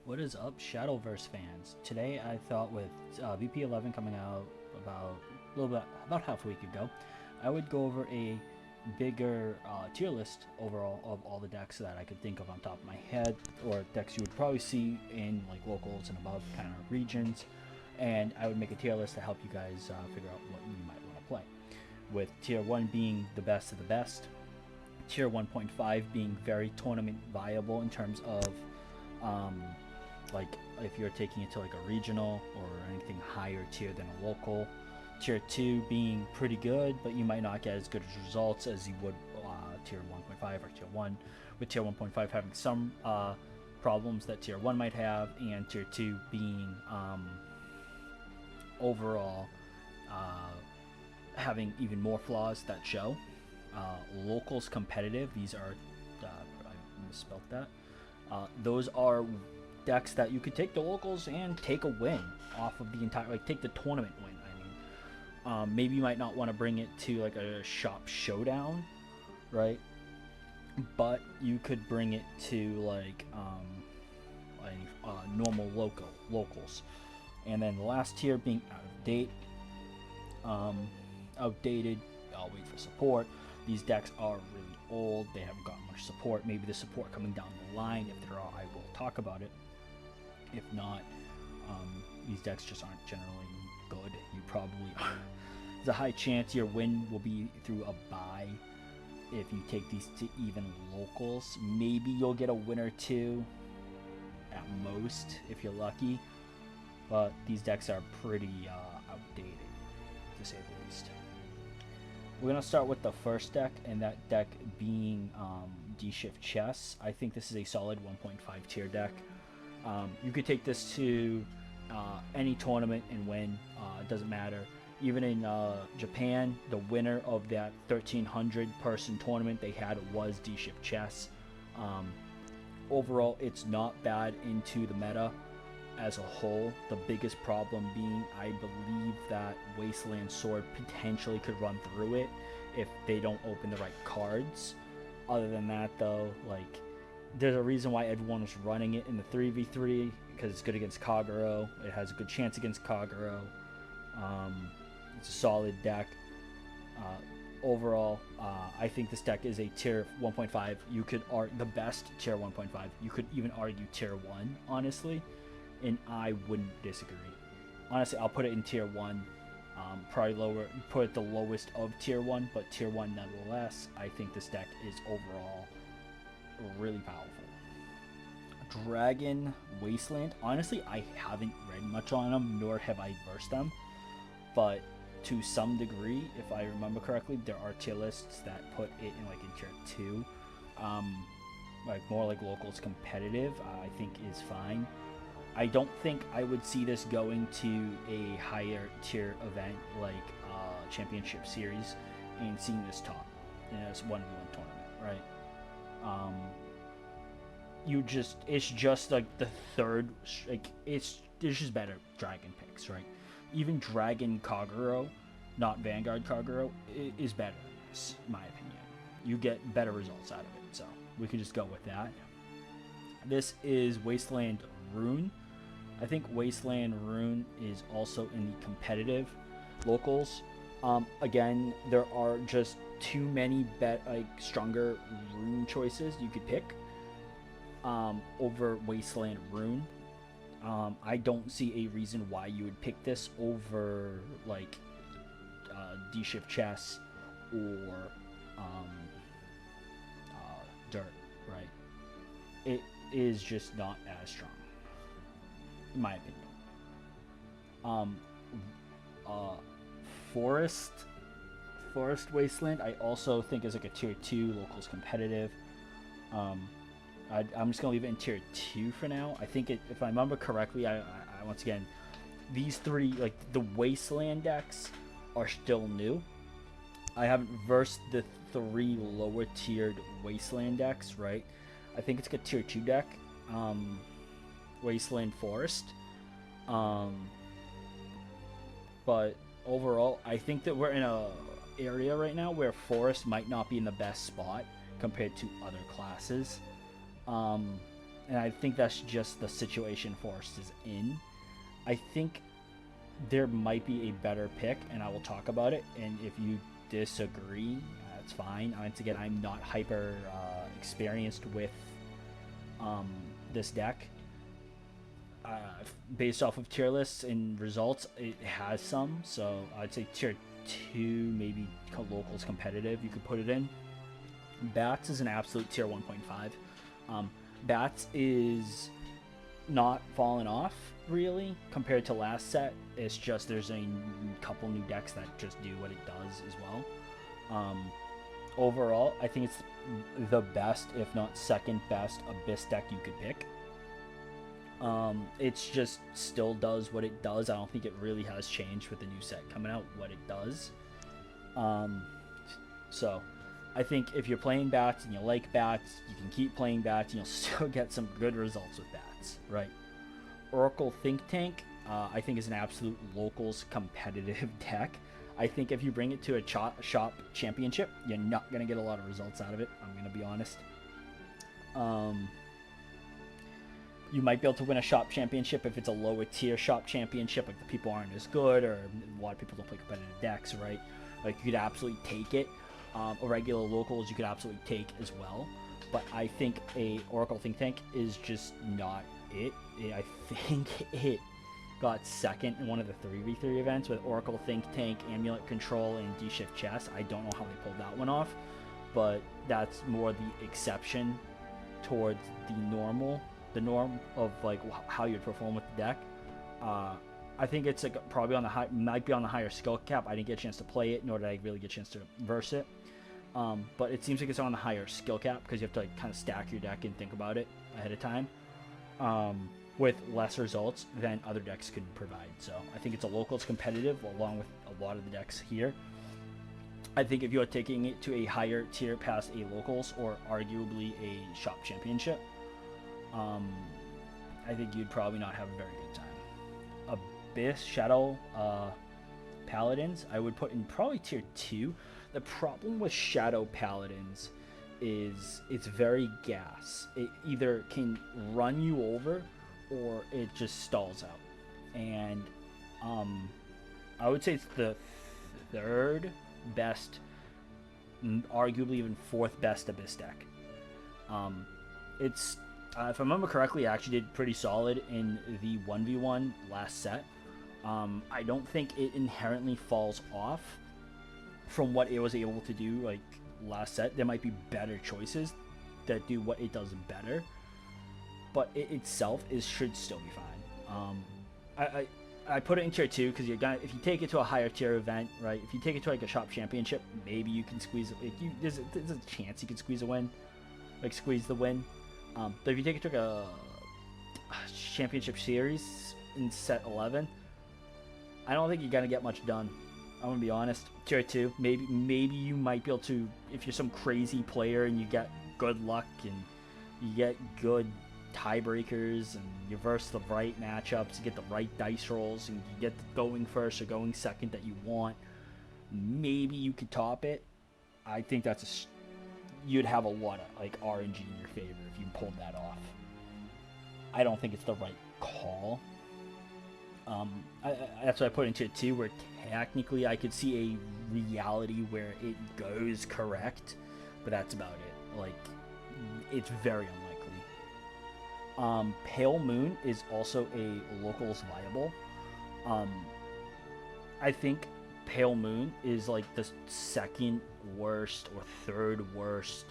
What is up, Shadowverse fans? Today I thought with BP11 coming out about half a week ago, I would go over a bigger tier list overall of all the decks that I could think of on top of my head, or decks you would probably see in like locals and above kind of regions, and I would make a tier list to help you guys figure out what you might want to play. With tier 1 being the best of the best, tier 1.5 being very tournament viable in terms of um, like if you're taking it to like a regional or anything higher tier than a local. Tier 2 being pretty good, but you might not get as good as results as you would tier 1.5 or tier 1, with tier 1.5 having some problems that tier 1 might have, and tier 2 being overall having even more flaws that show. Locals competitive, these are, I misspelled that. Those are decks that you could take the locals and take a win off of the entire, like take the tournament win. I mean, maybe you might not want to bring it to like a shop showdown, right? But you could bring it to like normal locals. And then the last tier being out of date, outdated. I'll wait for support. These decks are really old. They haven't got much support. Maybe the support coming down the line. If there are, I will talk about it. If not, these decks just aren't generally good. You probably there's a high chance your win will be through a buy if you take these to even locals. Maybe you'll get a win or two at most if you're lucky, but these decks are pretty outdated, to say the least. We're going to start with the first deck, and that deck being D-Shift Chess. I think this is a solid 1.5 tier deck. You could take this to any tournament and win. It doesn't matter. Even in Japan, the winner of that 1,300 person tournament they had was D-Shift Chess. Overall, it's not bad into the meta as a whole. The biggest problem being, I believe that Wasteland Sword potentially could run through it if they don't open the right cards. Other than that, though, like, there's a reason why everyone was running it in the 3v3, because it's good against Kagero. It has a good chance against Kagero. It's a solid deck. Overall, I think this deck is a tier 1.5. You could argue the best tier 1.5. You could even argue tier 1, honestly, and I wouldn't disagree. Honestly, I'll put it in tier 1. Probably lower, put it the lowest of tier 1, but tier 1 nonetheless. I think this deck is overall really powerful. Dragon Wasteland. Honestly, I haven't read much on them, nor have I versed them, but to some degree, if I remember correctly, there are tier lists that put it in like in tier 2. Like more like locals competitive, I think is fine. I don't think I would see this going to a higher tier event like Championship Series and seeing this top in a 1v1 tournament, right? It's just like the third, like there's just better dragon picks, right? Even Dragon Kagero, not Vanguard Kagero, is better than this, in my opinion. You get better results out of it, so we could just go with that. This is Wasteland Rune. I think Wasteland Rune is also in the competitive locals. Again, there are just too many stronger rune choices you could pick over Wasteland Rune. I don't see a reason why you would pick this over like D-Shift Chess or Dirt, right? It is just not as strong, in my opinion. Forest Wasteland, I also think is like a tier 2 locals competitive. I'm just gonna leave it in tier 2 for now. I think if I remember correctly, I once again, these three, like the Wasteland decks, are still new. I haven't versed the 3 lower tiered Wasteland decks, right? I think it's like a tier 2 deck, Wasteland Forest. But overall, I think that we're in a area right now where Forest might not be in the best spot compared to other classes. and I think that's just the situation Forest is in. I think there might be a better pick, and I will talk about it. And if you disagree, that's fine. Once again, I'm not hyper experienced with this deck. Based off of tier lists and results, it has some. So I'd say tier 2, maybe locals competitive, you could put it in. Bats is an absolute tier 1.5. Bats is not fallen off really compared to last set. It's just there's a couple new decks that just do what it does as well. Overall, I think it's the best, if not second best, Abyss deck you could pick. It's just still does what it does. I don't think it really has changed with the new set coming out what it does. So I think if you're playing bats and you like bats, you can keep playing bats and you'll still get some good results with bats, right? Oracle Think Tank, I think is an absolute locals competitive deck. I think if you bring it to a shop championship, you're not going to get a lot of results out of it. I'm going to be honest. You might be able to win a shop championship if it's a lower tier shop championship, like the people aren't as good, or a lot of people don't play competitive decks, right? Like you could absolutely take it. Regular locals you could absolutely take as well. But I think a Oracle Think Tank is just not it. I think it got second in one of the 3v3 events with Oracle Think Tank, Amulet Control, and D-Shift Chess. I don't know how they pulled that one off, but that's more the exception towards the norm of like how you'd perform with the deck. I think it's like probably on the might be on the higher skill cap. I didn't get a chance to play it, nor did I really get a chance to verse it. But it seems like it's on the higher skill cap because you have to like kind of stack your deck and think about it ahead of time, with less results than other decks could provide. So I think it's a locals competitive along with a lot of the decks here. I think if you are taking it to a higher tier past a locals or arguably a shop championship, I think you'd probably not have a very good time. Abyss Shadow Paladins, I would put in probably tier 2. The problem with Shadow Paladins is it's very gas. It either can run you over or it just stalls out. And I would say it's the third best, arguably even fourth best Abyss deck. It's if I remember correctly, it actually did pretty solid in the 1v1 last set. I don't think it inherently falls off from what it was able to do like last set. There might be better choices that do what it does better, but it itself should still be fine. I put it in tier 2 because if you take it to a higher tier event, right? If you take it to like a shop championship, maybe you can squeeze it. Like there's a chance you can squeeze the win. But if you take it to a championship series in set 11, I don't think you're gonna get much done. I'm gonna be honest. Tier 2, maybe you might be able to, if you're some crazy player and you get good luck and you get good tiebreakers and you verse the right matchups, you get the right dice rolls, and you get the going first or going second that you want, maybe you could top it. I think you'd have a lot of like RNG in your favor if you pulled that off. I don't think it's the right call. That's why I put it in tier 2, where technically I could see a reality where it goes correct, but that's about it. Like, it's very unlikely. Pale Moon is also a locals viable. I think Pale Moon is like the second worst or third worst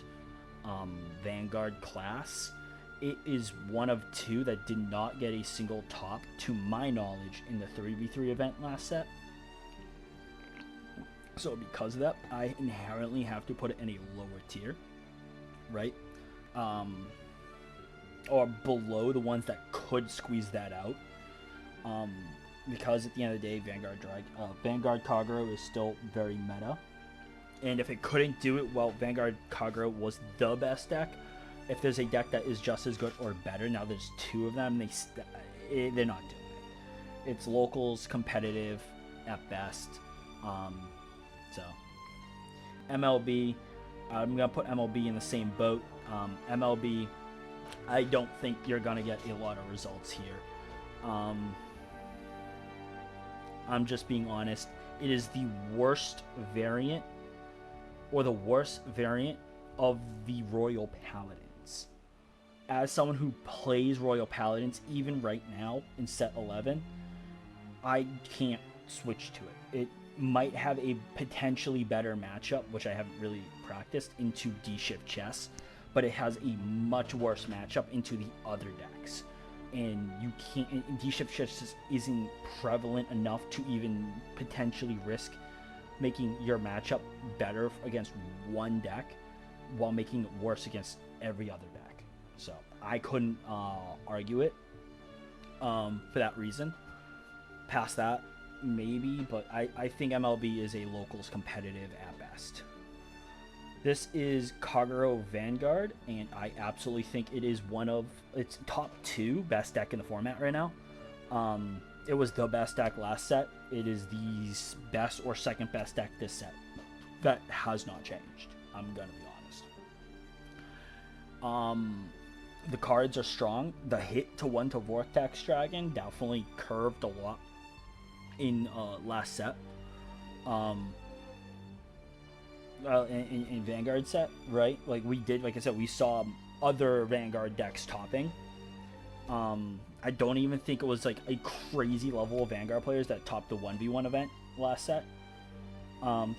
Vanguard class. It is one of 2 that did not get a single top, to my knowledge, in the 3v3 event last set. So because of that, I inherently have to put it in a lower tier, right? Or below the ones that could squeeze that out. Because at the end of the day, Vanguard Kagero is still very meta. And if it couldn't do it, well, Vanguard Kagero was the best deck. If there's a deck that is just as good or better, now there's 2 of them, they're not doing it. It's locals competitive at best. So MLB, I'm gonna put MLB in the same boat. MLB I don't think you're gonna get a lot of results here. I'm just being honest. It is the worst variant, or the worst variant of the Royal Paladins. As someone who plays Royal Paladins, even right now in set 11, I can't switch to it. It might have a potentially better matchup, which I haven't really practiced, into D-Shift Chess, but it has a much worse matchup into the other decks. And you can't, D-Shift Chess just isn't prevalent enough to even potentially risk making your matchup better against one deck while making it worse against every other deck. So I couldn't argue it for that reason. Past that, maybe, but I think MLB is a locals competitive at best. This is Kagero Vanguard, and I absolutely think it is one of its top 2 best deck in the format right now. It was the best deck last set. It is the best or second best deck this set. That has not changed. I'm gonna be honest. The cards are strong. The hit to 1 to Vortex Dragon definitely curved a lot in last set. In Vanguard set, right? Like we did, like I said, we saw other Vanguard decks topping. I don't even think it was like a crazy level of Vanguard players that topped the 1v1 event last set.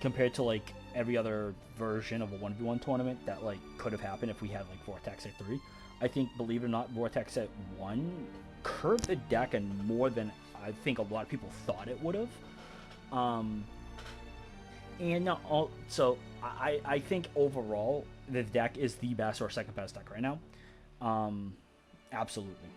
Compared to like every other version of a 1v1 tournament that like could have happened if we had like Vortex at 3. I think, believe it or not, Vortex at 1 curved the deck and more than I think a lot of people thought it would have. And now, so I think overall the deck is the best or second best deck right now. Absolutely.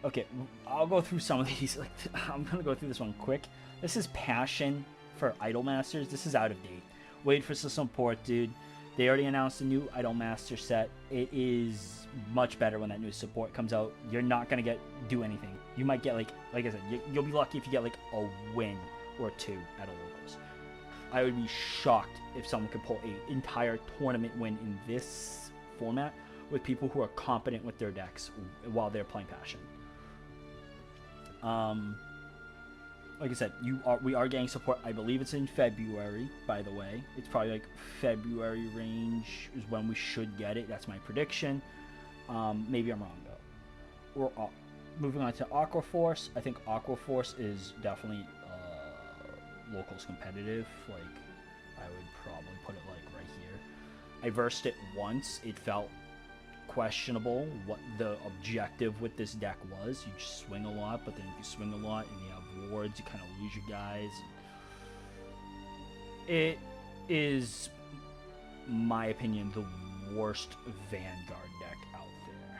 Okay, I'll go through some of these. Like, I'm gonna go through this one quick. This is Passion for Idolmasters. This is out of date. Wait for some support, dude. They already announced a new Idolmaster set. It is much better when that new support comes out. You're not gonna do anything. You might get like I said, you'll be lucky if you get like a win or 2 at a locals. I would be shocked if someone could pull an entire tournament win in this format with people who are competent with their decks while they're playing Passion. Like I said, we are getting support. I believe it's in February, by the way. It's probably like February range is when we should get it. That's my prediction. Maybe I'm wrong though. We're moving on to Aqua Force. I think Aqua Force is definitely locals competitive. Like, I would probably put it like right here. I versed it once. It felt questionable what the objective with this deck was. You just swing a lot, but then if you swing a lot and you have wards, you kind of lose your guys. It is, my opinion, the worst Vanguard deck out there.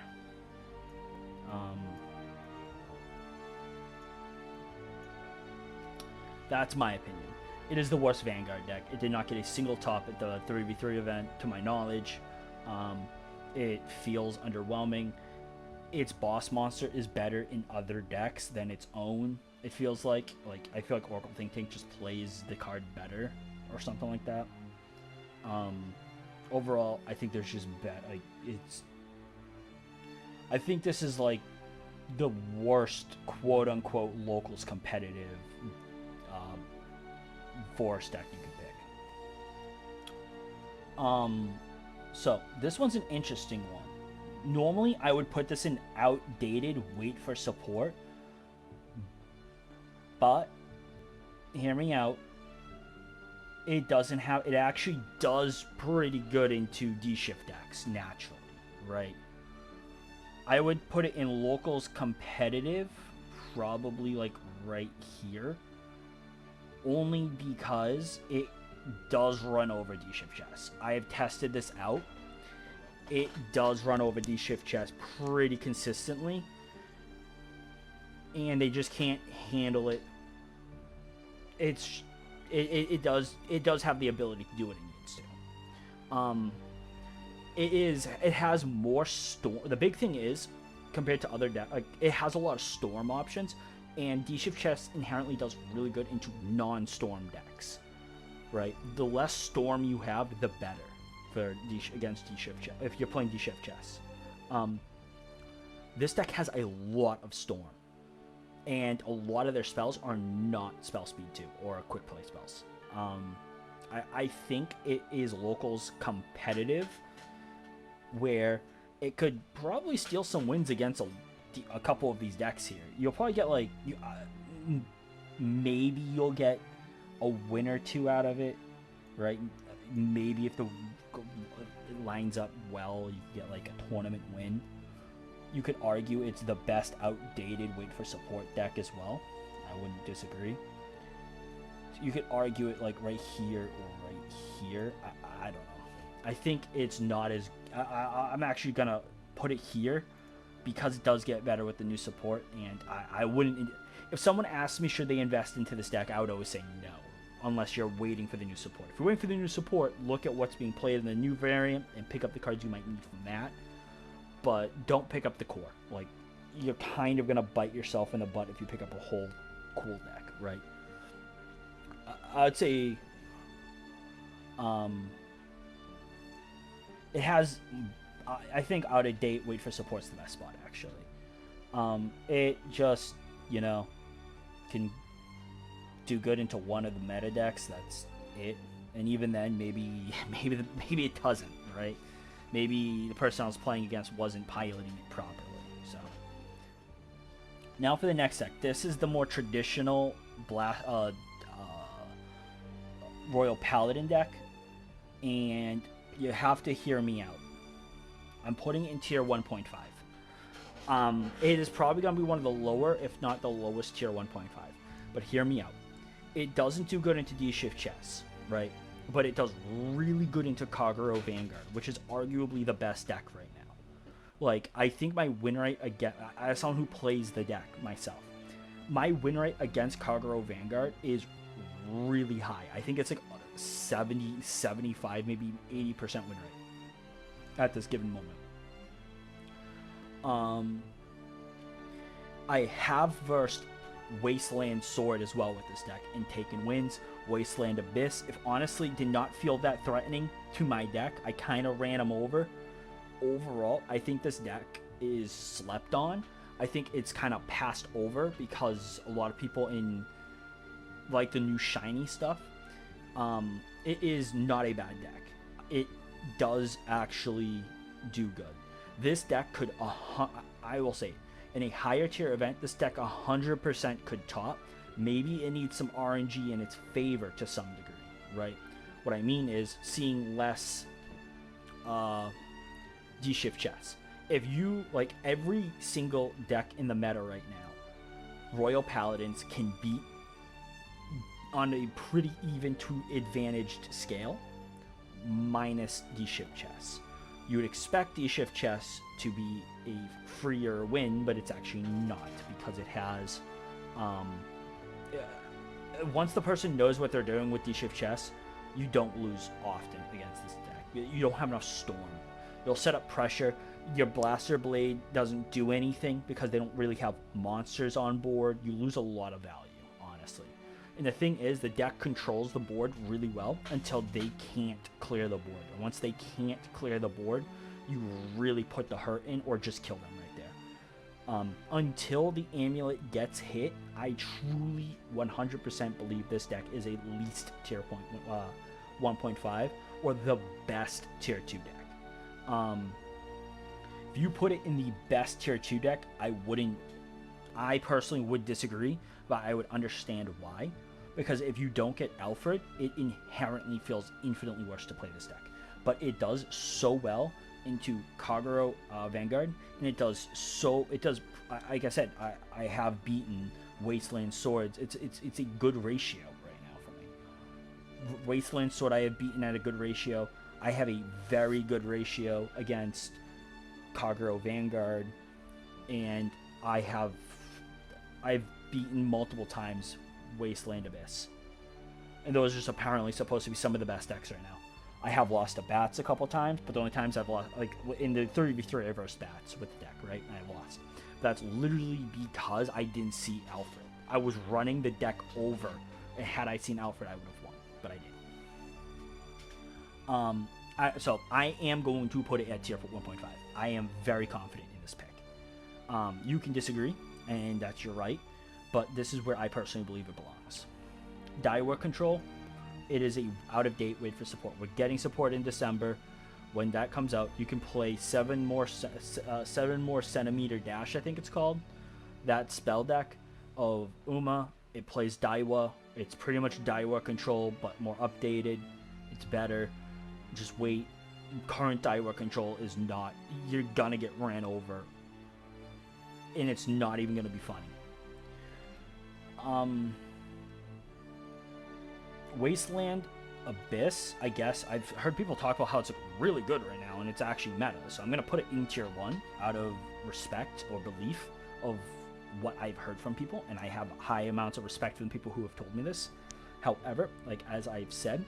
That's my opinion. It is the worst Vanguard deck. It did not get a single top at the 3v3 event, to my knowledge. It feels underwhelming. Its boss monster is better in other decks than its own. It feels like I feel like Oracle Think Tank just plays the card better or something like that. Overall, I think there's just bad. Like, I think this is like the worst quote unquote locals competitive force deck you could pick. So this one's an interesting one. Normally I would put this in outdated, wait for support, but hear me out, it actually does pretty good into D-Shift decks naturally, right? I would put it in locals competitive, probably like right here, only because it does run over D-Shift Chess. I have tested this out. It does run over D-Shift Chess pretty consistently, and they just can't handle it. It does have the ability to do what it needs to. It has more storm. The big thing is, compared to other decks, like, it has a lot of storm options, and D-Shift Chess inherently does really good into non-storm decks, right? The less storm you have, the better for against D-Shift Chess, if you're playing D-Shift Chess. Um, this deck has a lot of Storm, and a lot of their spells are not spell speed 2 or quick play spells. I think it is locals competitive, where it could probably steal some wins against a couple of these decks here. You'll probably get like maybe you'll get a win or two out of it, right? Maybe if it lines up well, you get like a tournament win. You could argue it's the best outdated wait for support deck as well. I wouldn't disagree. So you could argue it like right here or right here. I don't know. I think it's not as... I'm actually going to put it here because it does get better with the new support. And I wouldn't... If someone asked me should they invest into this deck, I would always say no. Unless you're waiting for the new support. If you're waiting for the new support, look at what's being played in the new variant and pick up the cards you might need from that. But don't pick up the core. Like, you're kind of going to bite yourself in the butt if you pick up a whole cool deck, right? I'd say it has, I think out of date, wait for support's the best spot, actually. It just, you know, can do good into one of the meta decks. That's it. And even then, maybe it doesn't, right? Maybe the person I was playing against wasn't piloting it properly. So now for the next deck. This is the more traditional Royal Paladin deck, and you have to hear me out. I'm putting it in tier 1.5. It is probably going to be one of the lower, if not the lowest tier 1.5. But hear me out. It doesn't do good into D-Shift chess, right? But it does really good into Kagero Vanguard, which is arguably the best deck right now. Like, I think my win rate against... As someone who plays the deck myself, my win rate against Kagero Vanguard is really high. I think it's like 70, 75, maybe 80% win rate at this given moment. I have versed Wasteland Sword as well with this deck and taken wins. Wasteland Abyss, if honestly did not feel that threatening to my deck, I kind of ran them over. Overall, I think this deck is slept on. I think it's kind of passed over because a lot of people in like the new shiny stuff. It is not a bad deck. It does actually do good. This deck could, I will say, in a higher tier event, this deck 100% could top. Maybe it needs some RNG in its favor to some degree, right? What I mean is seeing less D-Shift chess. If you, like, every single deck in the meta right now, Royal Paladins can beat on a pretty even to advantaged scale, minus D-Shift chess. You would expect D-Shift chess to be a freer win, but it's actually not, because it has... once the person knows what they're doing with D-Shift chess, you don't lose often against this deck. You don't have enough storm. You'll set up pressure. Your Blaster Blade doesn't do anything because they don't really have monsters on board. You lose a lot of value, honestly. And the thing is, the deck controls the board really well until they can't clear the board. And once they can't clear the board, you really put the hurt in or just kill them right there. Until the amulet gets hit, I truly 100% believe this deck is a least tier 1.5 or the best tier 2 deck. If you put it in the best tier 2 deck, I personally would disagree, but I would understand why. Because if you don't get Alfred, it inherently feels infinitely worse to play this deck. But it does so well into Kagero Vanguard, and it does, like I said, I have beaten Wasteland Swords. It's a good ratio right now for me. Wasteland Sword I have beaten at a good ratio. I have a very good ratio against Kagero Vanguard, and I've beaten multiple times Wasteland Abyss. And those are just apparently supposed to be some of the best decks right now. I have lost to Bats a couple times, but the only times I've lost, like in the 3v3, I versed Bats with the deck, right? And I lost. That's literally because I didn't see Alfred. I was running the deck over, and had I seen Alfred, I would have won, but I didn't. So I am going to put it at tier 1.5. I am very confident in this pick. You can disagree, and that's your right, but this is where I personally believe it belongs. Diework Control, it is a out-of-date wait for support. We're getting support in December. When that comes out, you can play 7 more centimeter dash, I think it's called. That spell deck of Uma. It plays Daiwa. It's pretty much Daiwa Control, but more updated. It's better. Just wait. Current Daiwa Control is not. You're gonna get ran over, and it's not even gonna be funny. Wasteland Abyss, I guess. I've heard people talk about how it's really good right now, and it's actually meta. So I'm going to put it in tier 1 out of respect or belief of what I've heard from people, and I have high amounts of respect for the people who have told me this. However, like as I've said,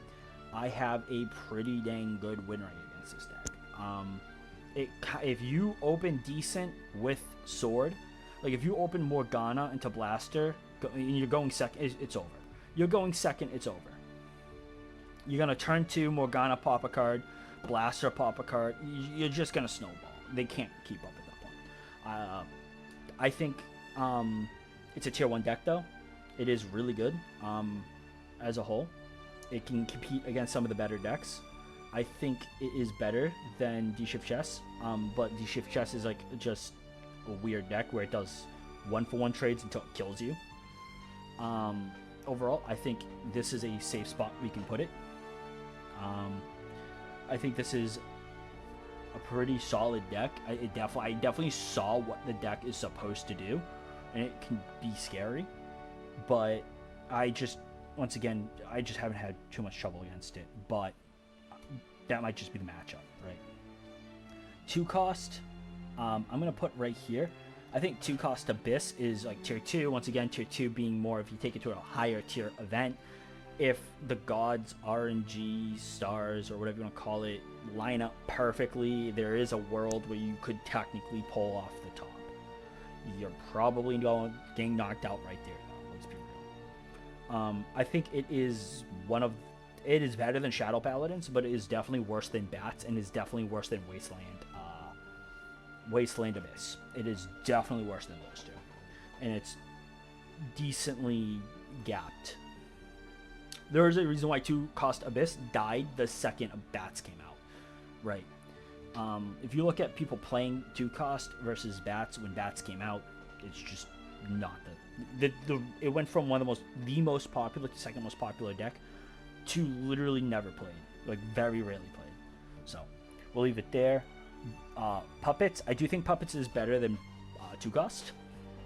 I have a pretty dang good win rate against this deck. If you open decent with Sword, like if you open Morgana into Blaster, and you're going second, it's over. You're going second, it's over. You're going to turn 2, Morgana pop a card, Blaster pop a card. You're just going to snowball. They can't keep up at that point. I think it's a tier 1 deck, though. It is really good as a whole. It can compete against some of the better decks. I think it is better than D-Shift Chess, but D-Shift Chess is like just a weird deck where it does 1-for-1 trades until it kills you. Overall, I think this is a safe spot we can put it. I think this is a pretty solid deck. I definitely saw what the deck is supposed to do, and it can be scary. But once again, I just haven't had too much trouble against it. But that might just be the matchup, right? 2 cost, I'm gonna put right here. I think 2 cost Abyss is like tier 2. Once again, tier 2 being more if you take it to a higher tier event. If the gods, RNG, stars, or whatever you want to call it, line up perfectly, there is a world where you could technically pull off the top. You're probably getting knocked out right there, though, let's be real. I think it is better than Shadow Paladins, but it is definitely worse than Bats, and is definitely worse than Wasteland Abyss. It is definitely worse than those two, and it's decently gapped. There is a reason why 2 cost Abyss died the second Bats came out, right? If you look at people playing 2 cost versus Bats when Bats came out, it's just not it went from the most popular to second most popular deck to literally never played, like very rarely played. So we'll leave it there. Puppets, I do think Puppets is better than 2 cost.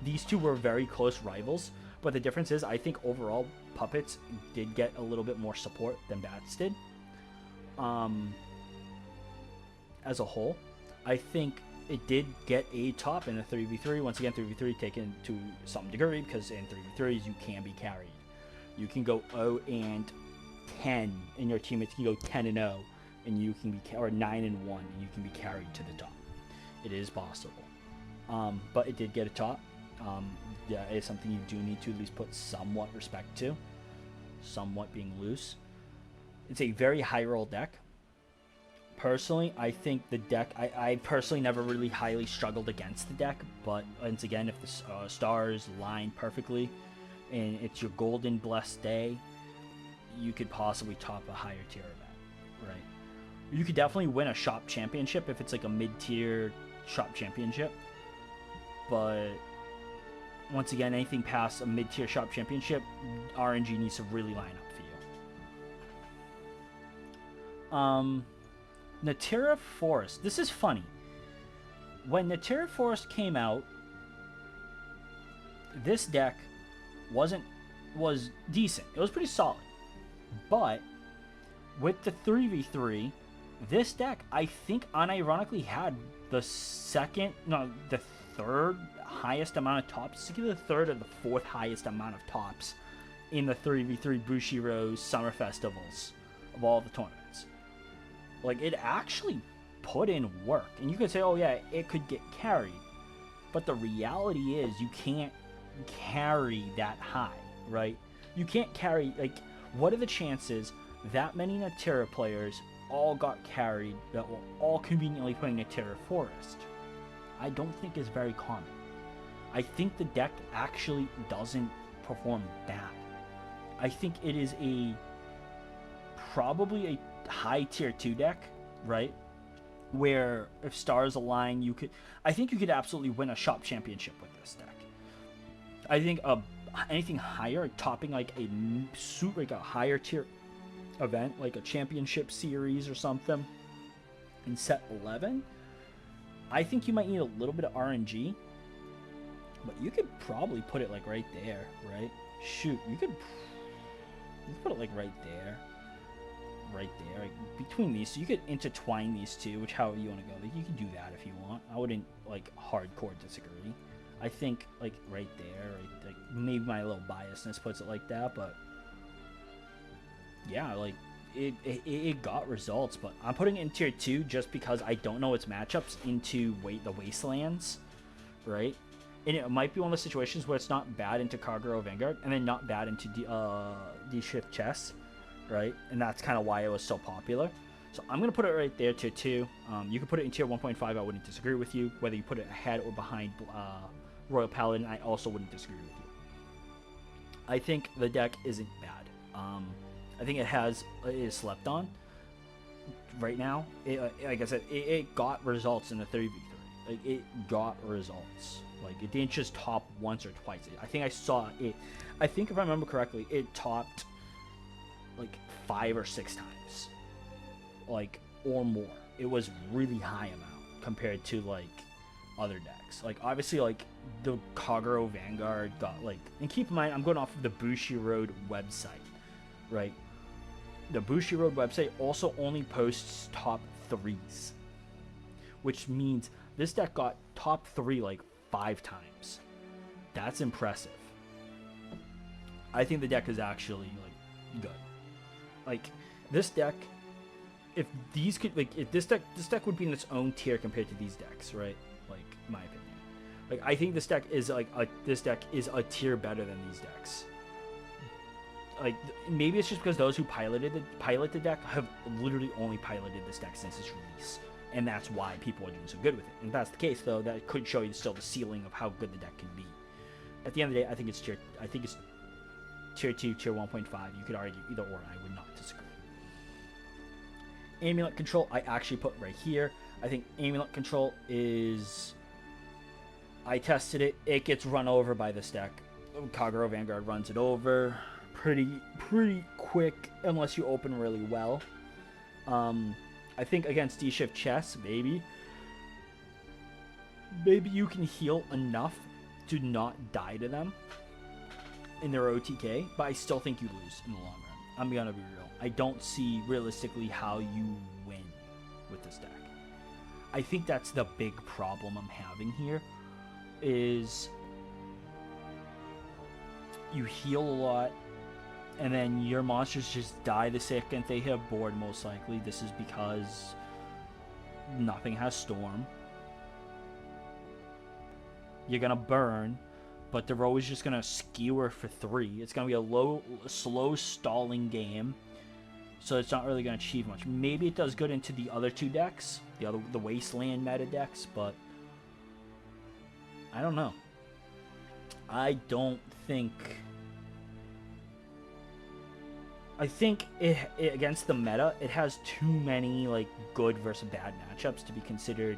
These two were very close rivals, but the difference is I think overall Puppets did get a little bit more support than Bats did. As a whole, I think it did get a top in the 3v3. Once again, 3v3 taken to some degree, because in 3v3s you can be carried. You can go 0-10, and your teammates can go 10-0, and you can be, or 9-1, and you can be carried to the top. It is possible, but it did get a top. Yeah, it's something you do need to at least put somewhat respect to. Somewhat being loose. It's a very high roll deck. Personally, I think the deck, I personally never really highly struggled against the deck, but once again, if the stars line perfectly and it's your golden blessed day, you could possibly top a higher tier event, right? You could definitely win a shop championship if it's like a mid-tier shop championship, but once again, anything past a mid-tier shop championship, RNG needs to really line up for you. Natera Forest. This is funny. When Natera Forest came out, this deck was decent. It was pretty solid. But with the 3v3, this deck, I think, unironically had the third highest amount of tops. It's either the third or the fourth highest amount of tops in the 3v3 Bushiroad Summer Festivals of all the tournaments. Like, it actually put in work. And you could say, oh yeah, it could get carried. But the reality is you can't carry that high, right? You can't carry, like, what are the chances that many Natera players all got carried, that were all conveniently playing a Terra Forest, I don't think is very common. I think the deck actually doesn't perform bad. I think it is probably a high tier 2 deck, right? Where if stars align, I think you could absolutely win a shop championship with this deck. I think anything higher, topping like a higher tier event, like a championship series or something in set 11, I think you might need a little bit of RNG, but you could probably put it like right there, right? Shoot, you could put it like right there, like between these. So you could intertwine these two, which however you want to go. Like, you can do that if you want. I wouldn't like hardcore disagree. I think like right there, like maybe my little biasness puts it like that, but yeah, like it got results. But I'm putting it in tier 2 just because I don't know its matchups into the Wastelands, right? And it might be one of the situations where it's not bad into Kagero Vanguard and then not bad into D Shift Chess, right? And that's kind of why it was so popular. So I'm going to put it right there, tier 2. You can put it in tier 1.5. I wouldn't disagree with you. Whether you put it ahead or behind Royal Paladin, I also wouldn't disagree with you. I think the deck isn't bad. I think it is slept on right now. Like I said, it got results in the 3v3. Like, it got results. Like, it didn't just top once or twice. I think I saw it. I think if I remember correctly, it topped like 5 or 6 times, like, or more. It was really high amount compared to like other decks. Like, obviously, like the Kagero Vanguard got like, and keep in mind, I'm going off of the Bushiroad website, right? The Bushiroad website also only posts top 3s, which means this deck got top 3 like 5 times. That's impressive. I think the deck is actually like good. Like, this deck, if this deck would be in its own tier compared to these decks, right? Like, my opinion. Like, I think this deck is a tier better than these decks. Like, maybe it's just because those who pilot the deck have literally only piloted this deck since its release, and that's why people are doing so good with it. And if that's the case, though, that could show you still the ceiling of how good the deck can be. At the end of the day, I think it's tier 2, tier 1.5. You could argue either or. I would not disagree. Amulet Control, I actually put right here. I think Amulet Control is... I tested it. It gets run over by this deck. Kagero Vanguard runs it over pretty quick unless you open really well. I think against D-Shift Chess, maybe you can heal enough to not die to them in their OTK, but I still think you lose in the long run. I'm gonna be real. I don't see realistically how you win with this deck. I think that's the big problem I'm having here, is you heal a lot, and then your monsters just die the second they hit board, most likely. This is because nothing has Storm. You're gonna burn, but they're always just gonna skewer for 3. It's gonna be a slow stalling game, so it's not really gonna achieve much. Maybe it does good into the other 2 decks, the Wasteland meta decks, but I don't know. I think it against the meta, it has too many like good versus bad matchups to be considered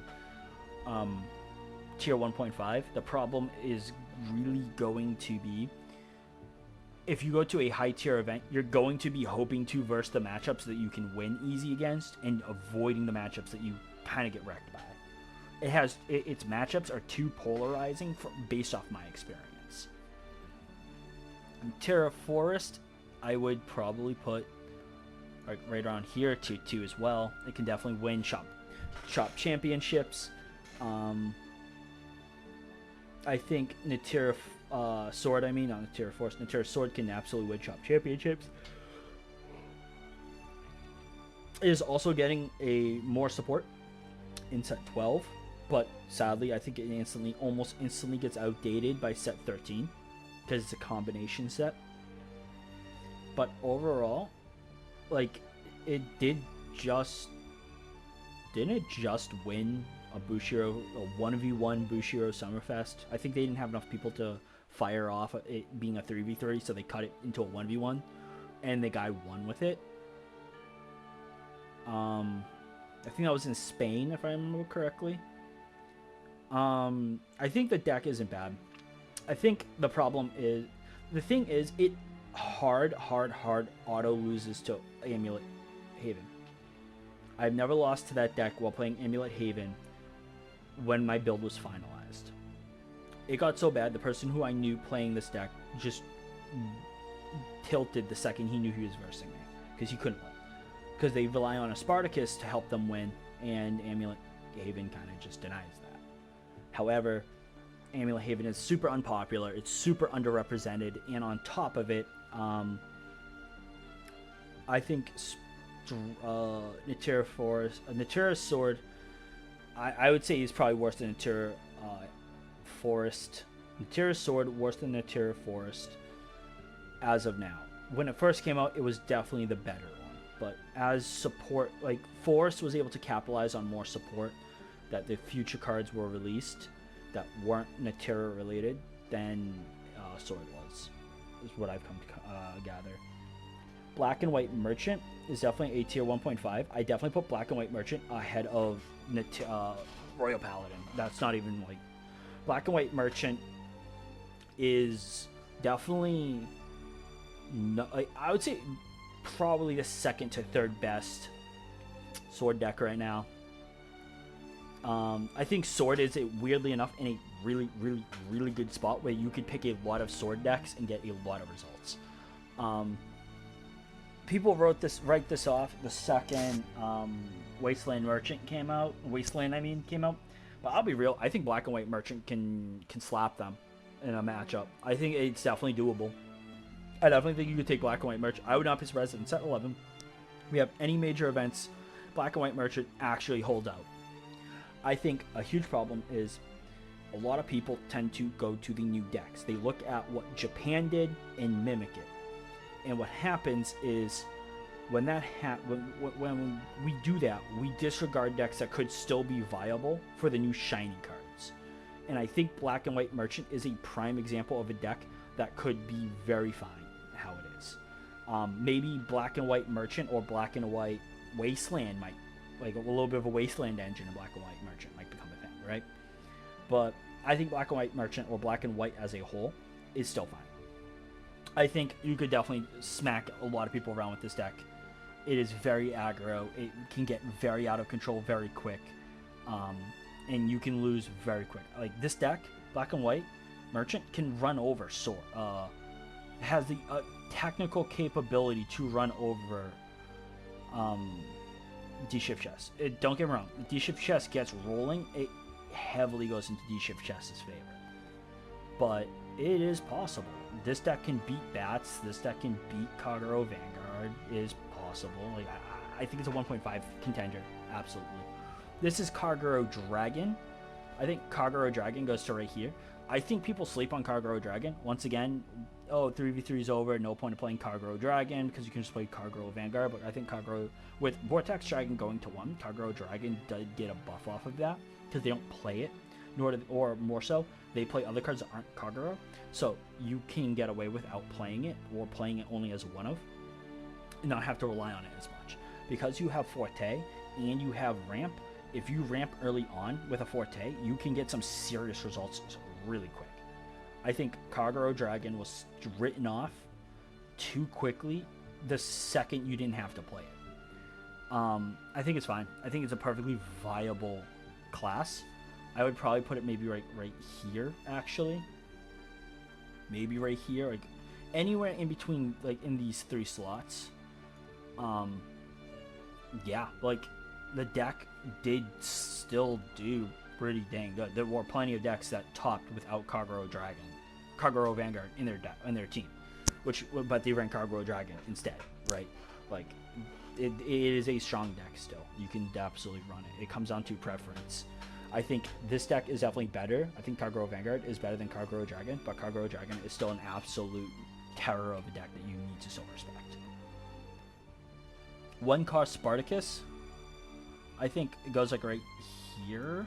tier 1.5. The problem is really going to be, if you go to a high tier event, you're going to be hoping to verse the matchups that you can win easy against and avoiding the matchups that you kind of get wrecked by. Its matchups are too polarizing based off my experience. In Terra Forest, I would probably put right around here, tier 2 as well. It can definitely win shop championships. I think Natera Sword, not Natera Force, Natera Sword can absolutely win shop championships. It is also getting more support in set 12, but sadly I think it almost instantly gets outdated by set 13 because it's a combination set. But overall, like, it did didn't it just win a 1v1 Bushiro Summerfest? I think they didn't have enough people to fire off it being a 3v3, so they cut it into a 1v1, and the guy won with it. I think that was in Spain, if I remember correctly. I think the deck isn't bad. I think the thing is it hard auto loses to Amulet Haven. I've never lost to that deck while playing Amulet Haven when my build was finalized. It got so bad, the person who I knew playing this deck just tilted the second he knew he was versing me, because he couldn't win. Because they rely on a Spartacus to help them win, and Amulet Haven kind of just denies that. However, Amulet Haven is super unpopular, it's super underrepresented, and on top of it, I think Natura's Sword, I would say he's probably worse than Natura Forest. Natura's Sword worse than Natura Forest as of now. When it first came out, it was definitely the better one. But as support, like Forest was able to capitalize on more support, that the future cards were released that weren't Natura related than Sword was, is what I've come to gather. Black and White Merchant is definitely a tier 1.5. I definitely put Black and White Merchant ahead of Royal Paladin. That's not even like... Black and White Merchant is definitely... I would say probably the second to third best Sword deck right now. I think Sword is, weirdly enough, in a really good spot where you could pick a lot of Sword decks and get a lot of results. People write this off the second Wasteland Merchant came out. But I'll be real, I think Black and White Merchant can slap them in a matchup. I think it's definitely doable. I definitely think you could take Black and White Merchant. I would not be surprised if in set 11 we have any major events, Black and White Merchant actually holds out. I think a huge problem is a lot of people tend to go to the new decks. They look at what Japan did and mimic it. And what happens is when we do that, we disregard decks that could still be viable for the new shiny cards. And I think Black and White Merchant is a prime example of a deck that could be very fine how it is. Maybe Black and White Merchant or Black and White Wasteland might, like a little bit of a Wasteland engine in Black and White Merchant might become a thing, right? But I think Black and White Merchant or Black and White as a whole is still fine. I think you could definitely smack a lot of people around with this deck. It is very aggro. It can get very out of control very quick. And you can lose very quick. Like this deck, Black and White Merchant, can run over Sword. Has the technical capability to run over D-Shift Chess. Don't get me wrong. D-Shift Chess gets rolling. It heavily goes into D-Shift Chess's favor. But it is possible. This deck can beat Bats. This deck can beat Kagero Vanguard. It is possible. Like I think it's a 1.5 contender. Absolutely. This is Kagero Dragon. I think Kagero Dragon goes to right here. I think people sleep on Kagero Dragon. Once again, 3v3 is over. No point of playing Kagero Dragon because you can just play Kagero Vanguard. But I think Kagero, with Vortex Dragon going to 1, Kagero Dragon did get a buff off of that because they don't play it. Or more so, they play other cards that aren't Kagero. So you can get away without playing it, or playing it only as one of, and not have to rely on it as much. Because you have Forte and you have Ramp, if you ramp early on with a Forte, you can get some serious results really quick. I think Kagero Dragon was written off too quickly the second you didn't have to play it. I think it's fine. I think it's a perfectly viable class. I would probably put it maybe right here, actually. Maybe right here, like anywhere in between, like in these 3 slots. Yeah, like the deck did still do pretty dang good. There were plenty of decks that topped without Kagero Vanguard in their team, but they ran Kagero Dragon instead, right? Like it is a strong deck still. You can absolutely run it. It comes down to preference. I think this deck is definitely better. I think Kagero Vanguard is better than Kagero Dragon, but Kagero Dragon is still an absolute terror of a deck that you need to still respect. One cost Spartacus, I think it goes like right here.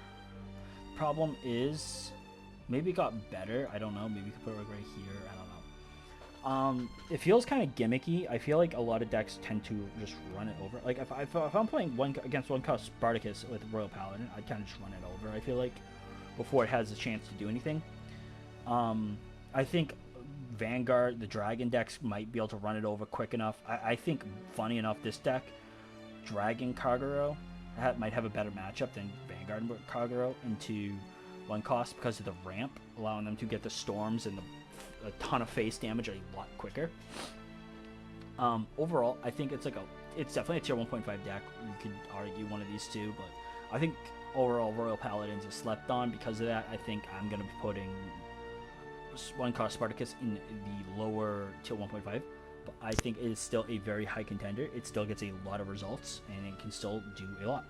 Problem is, maybe it got better. I don't know. Maybe you could put it like right here. I don't know. It feels kind of gimmicky. I feel like a lot of decks tend to just run it over. Like if I'm playing against one cost Spartacus with Royal Paladin, I'd kind of just run it over. I feel like before it has a chance to do anything. I think Vanguard, the Dragon decks might be able to run it over quick enough. I think, funny enough, this deck, Dragon Kagero, might have a better matchup than Vanguard Kagero into one cost because of the ramp, allowing them to get the storms and a ton of face damage a lot quicker. Overall, I think it's definitely a tier 1.5 deck. You could argue one of these two, but I think overall Royal Paladins is slept on. Because of that, I think I'm going to be putting one cost Spartacus in the lower tier 1.5, but I think it is still a very high contender. It still gets a lot of results, and it can still do a lot.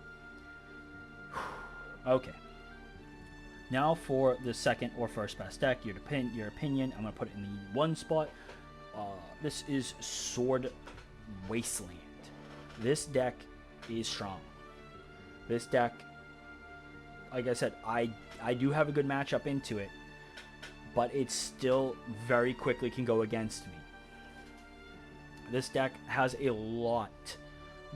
Okay. Now for the second or first best deck, your opinion. I'm going to put it in the one spot. This is Sword Wasteland. This deck is strong. This deck, like I said, I do have a good matchup into it, but it still very quickly can go against me. This deck has a lot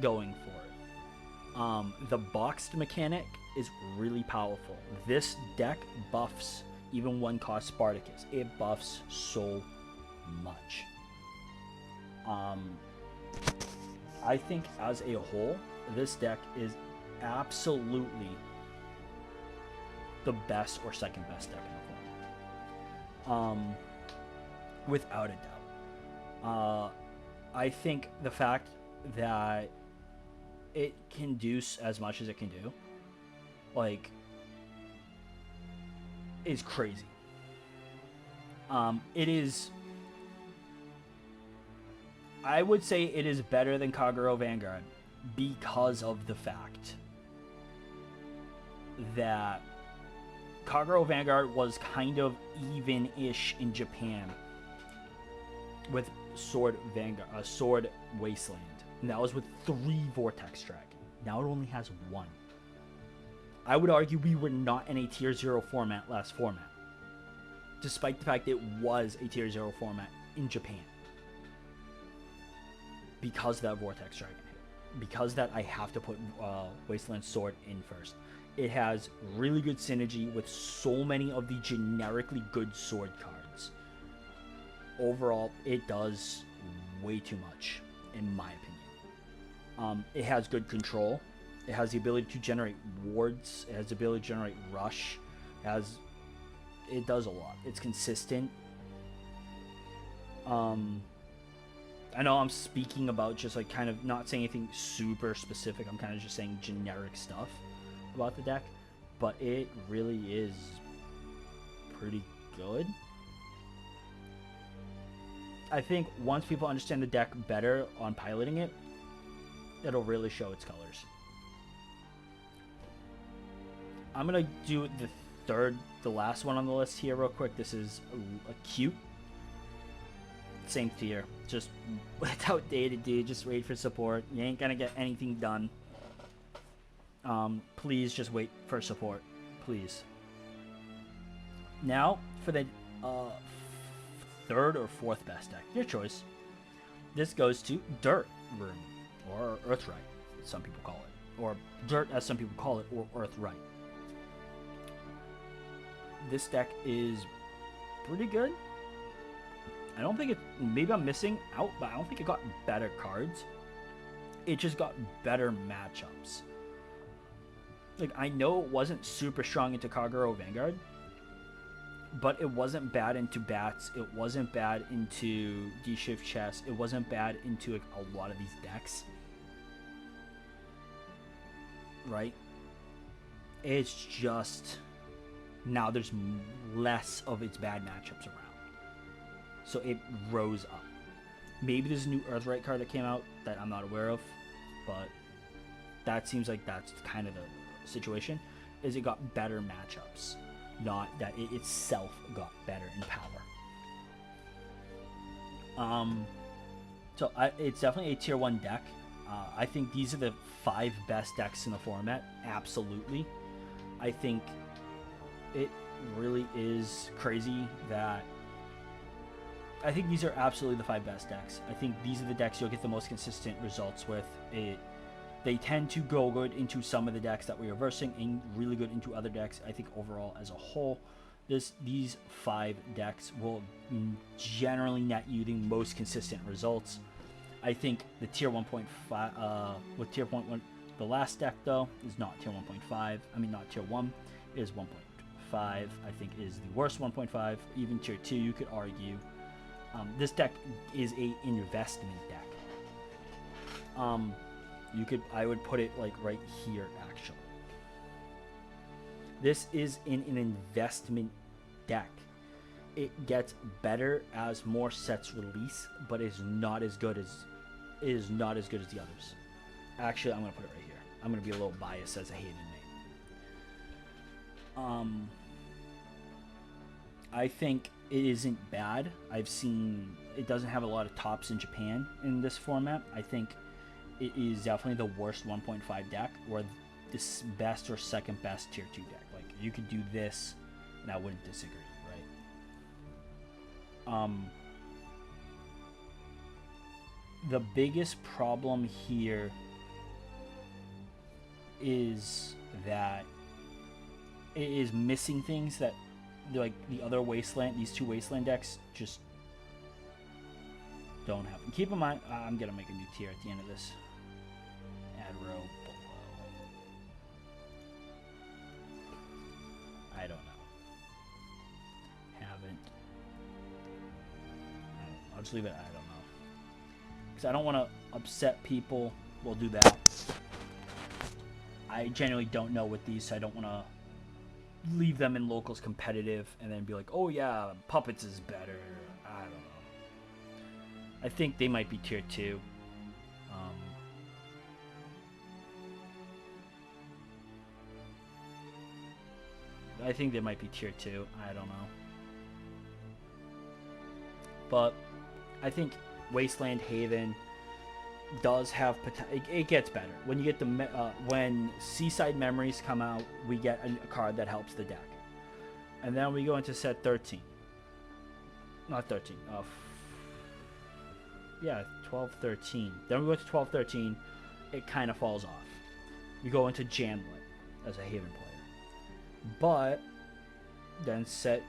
going for it. The boxed mechanic is really powerful. This deck buffs even one cost Spartacus. It buffs so much. I think as a whole, this deck is absolutely the best or second best deck in the format. Without a doubt. I think the fact that it can do as much as it can do, like, is crazy. It is, I would say it is better than Kagero Vanguard because of the fact that Kagero Vanguard was kind of even-ish in Japan with Sword Wasteland. And that was with 3 Vortex Dragon. Now it only has 1. I would argue we were not in a tier 0 format last format, despite the fact it was a tier 0 format in Japan. Because that Vortex Dragon hit. Because that I have to put Wasteland Sword in first. It has really good synergy with so many of the generically good sword cards. Overall, it does way too much, in my opinion. It has good control. It has the ability to generate wards. It has the ability to generate rush. It does a lot. It's consistent. I know I'm speaking about just like kind of not saying anything super specific. I'm kind of just saying generic stuff about the deck, but it really is pretty good. I think once people understand the deck better on piloting it, it'll really show its colors. I'm gonna do the last one on the list here real quick. This is Acute. Same tier, just it's outdated, dude. Just wait for support. You ain't gonna get anything done. Please just wait for support, please. Now for the third or fourth best deck, your choice. This goes to Dirt Room, or Earthright, as some people call it, or Dirt as some people call it, or Earthright. This deck is pretty good. I don't think it, maybe I'm missing out, but I don't think it got better cards. It just got better matchups. Like, I know it wasn't super strong into Kagero Vanguard, but it wasn't bad into Bats. It wasn't bad into D-Shift Chess. It wasn't bad into like, a lot of these decks. Right? It's just, now there's less of its bad matchups around. So it rose up. Maybe there's a new Earthright card that came out that I'm not aware of, but that seems like that's kind of the situation, is it got better matchups, not that it itself got better in power. So it's definitely a tier 1 deck. I think these are the 5 best decks in the format. Absolutely. I think it really is crazy that I think these are absolutely the 5 best decks. I think these are the decks you'll get the most consistent results with. They tend to go good into some of the decks that we are versing and really good into other decks. I think overall as a whole, these 5 decks will generally net you the most consistent results. I think the tier 1.5 with tier 1, the last deck though is not tier 1.5. I mean not tier 1, is 1.5. I think is the worst 1.5. Even tier 2 you could argue. This deck is a investment deck. I would put it like right here actually. This is an investment deck. It gets better as more sets release, but is not as good as the others. Actually, I'm gonna put it right here. I'm gonna be a little biased as a Haven name. I think it isn't bad. I've seen it doesn't have a lot of tops in Japan in this format. I think it is definitely the worst 1.5 deck, or this best or second best tier 2 deck. Like you could do this, and I wouldn't disagree, right? The biggest problem here is that it is missing things that like the other Wasteland, these 2 Wasteland decks just don't have. And keep in mind, I'm gonna make a new tier at the end of this. Add row below. I don't know. Haven't. I'll just leave it. I don't know. Because I don't want to upset people. We'll do that. I genuinely don't know with these, so I don't want to leave them in locals competitive and then be like, oh yeah, Puppets is better. I don't know. I think they might be tier 2. I think they might be tier 2. I don't know. But I think Wasteland Haven does have potential. It gets better when you get the when Seaside Memories come out. We get a card that helps the deck, and then we go into set 13. Not 13. Yeah, 12, 13. Then we go to 12, 13. It kind of falls off. We go into Jamlet as a Haven player, but then set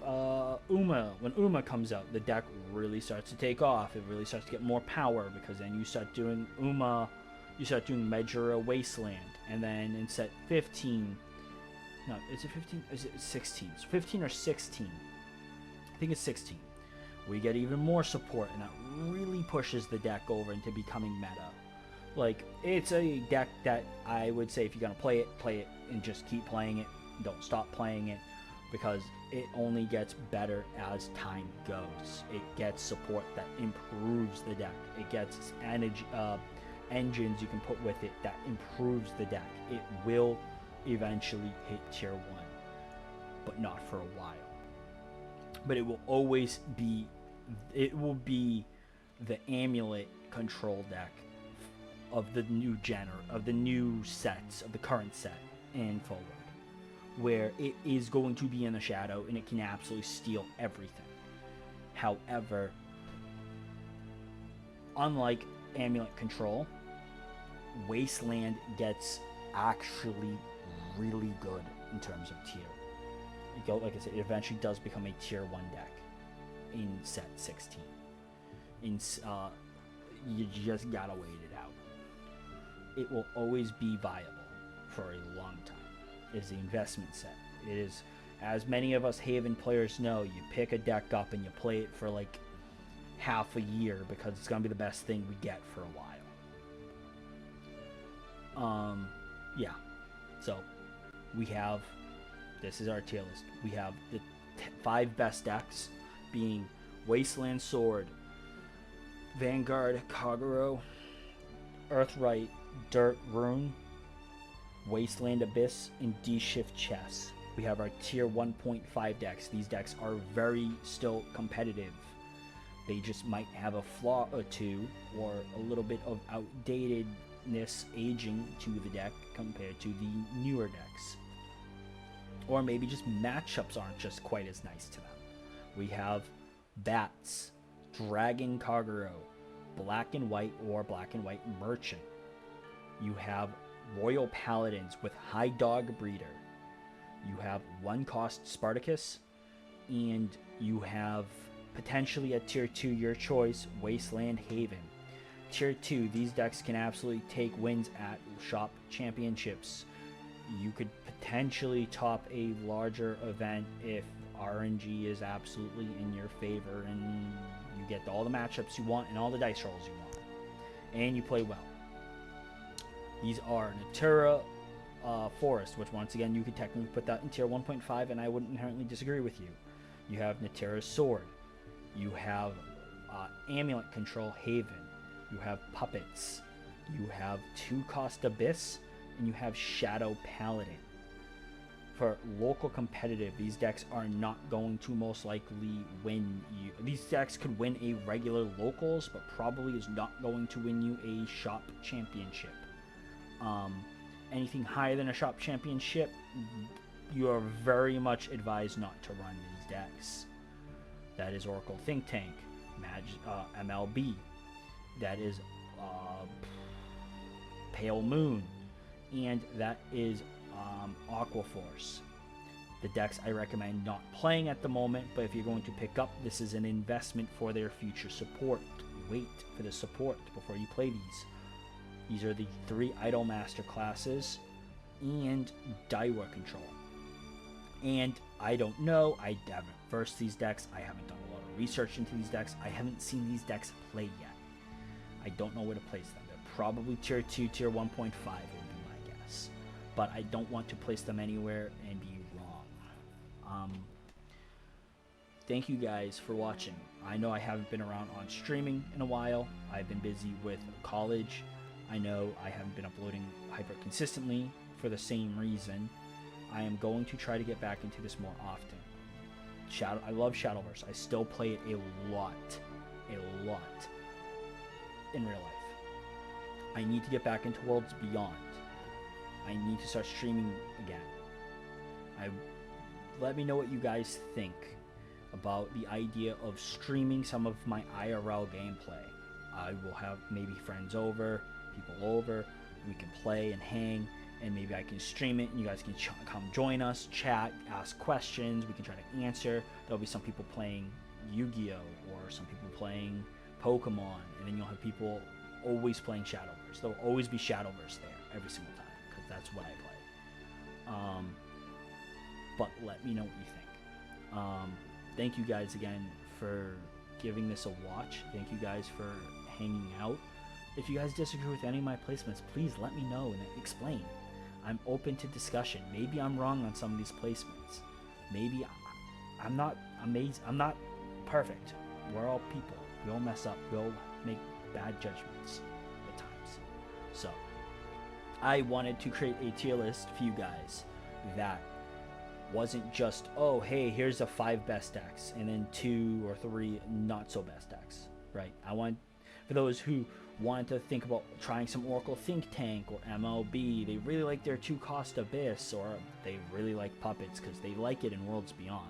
Uma, when Uma comes out, the deck really starts to take off. It really starts to get more power, because then you start doing Uma, you start doing Majora Wasteland, and then in set 15, no, is it 15? Is it 16? So 15 or 16? I think it's 16. We get even more support, and that really pushes the deck over into becoming meta. Like, it's a deck that I would say if you're gonna play it, and just keep playing it. Don't stop playing it, because it only gets better as time goes. It gets support that improves the deck. It gets engines you can put with it that improves the deck. It will eventually hit tier 1, but not for a while. But it will always be, it will be the Amulet control deck of the new of the new sets, of the current set and forward, where it is going to be in the shadow and it can absolutely steal everything. However, unlike Amulet Control, Wasteland gets actually really good in terms of tier. Like I said, it eventually does become a tier 1 deck in set 16. You just gotta wait it out. It will always be viable for a long time. It is the investment set. It is, as many of us Haven players know, you pick a deck up and you play it for like half a year because it's gonna be the best thing we get for a while. Yeah. So we have, this is our tier list. We have the 5 best decks being Wasteland Sword, Vanguard Kagero, Earthright Dirt Rune, Wasteland Abyss, and D-Shift Chess. We have our tier 1.5 decks. These decks are very still competitive. They just might have a flaw or two, or a little bit of outdatedness aging to the deck compared to the newer decks. Or maybe just matchups aren't just quite as nice to them. We have Bats, Dragon Kagero, Black and White or Black and White Merchant. You have Royal Paladins with High Dog Breeder. You have 1-cost Spartacus, and you have potentially at Tier 2 your choice, Wasteland Haven. Tier 2, these decks can absolutely take wins at shop championships. You could potentially top a larger event if RNG is absolutely in your favor and you get all the matchups you want and all the dice rolls you want. And you play well. These are Natura Forest, which once again you could technically put that in Tier 1.5 and I wouldn't inherently disagree with you. You have Natura's Sword. You have Amulet Control Haven. You have Puppets. You have 2-cost Abyss. And you have Shadow Paladin. For local competitive, these decks are not going to most likely win you. These decks could win a regular locals, but probably is not going to win you a shop championship. Anything higher than a shop championship, you are very much advised not to run these decks. That is Oracle Think Tank, MLB. That is Pale Moon. And that is Aquaforce. The decks I recommend not playing at the moment, but if you're going to pick up, this is an investment for their future support. Wait for the support before you play these. These are the 3 Idol Master classes and Daiwa Control. And I don't know, I haven't versed these decks, I haven't done a lot of research into these decks, I haven't seen these decks play yet. I don't know where to place them. They're probably Tier 2, Tier 1.5 would be my guess. But I don't want to place them anywhere and be wrong. Thank you guys for watching. I know I haven't been around on streaming in a while. I've been busy with college. I know I haven't been uploading hyper consistently for the same reason. I am going to try to get back into this more often. I love Shadowverse. I still play it a lot in real life. I need to get back into Worlds Beyond. I need to start streaming again. Let me know what you guys think about the idea of streaming some of my IRL gameplay. I will have maybe friends over, people over, we can play and hang, and maybe I can stream it and you guys can come join us, chat, ask questions, we can try to answer. There'll be some people playing Yu-Gi-Oh! Or some people playing Pokemon, and then you'll have people always playing Shadowverse. There'll always be Shadowverse there every single time, because that's what I play. But let me know what you think. Thank you guys again for giving this a watch. Thank you guys for hanging out. If you guys disagree with any of my placements, please let me know and explain. I'm open to discussion. Maybe I'm wrong on some of these placements. Maybe I'm not amazing. I'm not perfect. We're all people. We all mess up. We all make bad judgments at times. So I wanted to create a tier list for you guys that wasn't just, oh, hey, here's the 5 best decks and then 2 or 3 not so best decks, right? I want, for those who wanted to think about trying some Oracle Think Tank or MLB, they really like their 2-cost Abyss, or they really like Puppets because they like it in Worlds Beyond.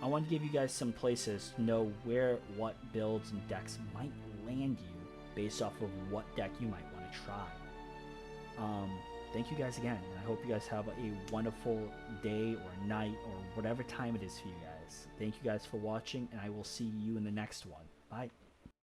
I want to give you guys some places to know where what builds and decks might land you based off of what deck you might want to try. Thank you guys again, and I hope you guys have a wonderful day or night or whatever time it is for you guys. Thank you guys for watching, and I will see you in the next one. Bye.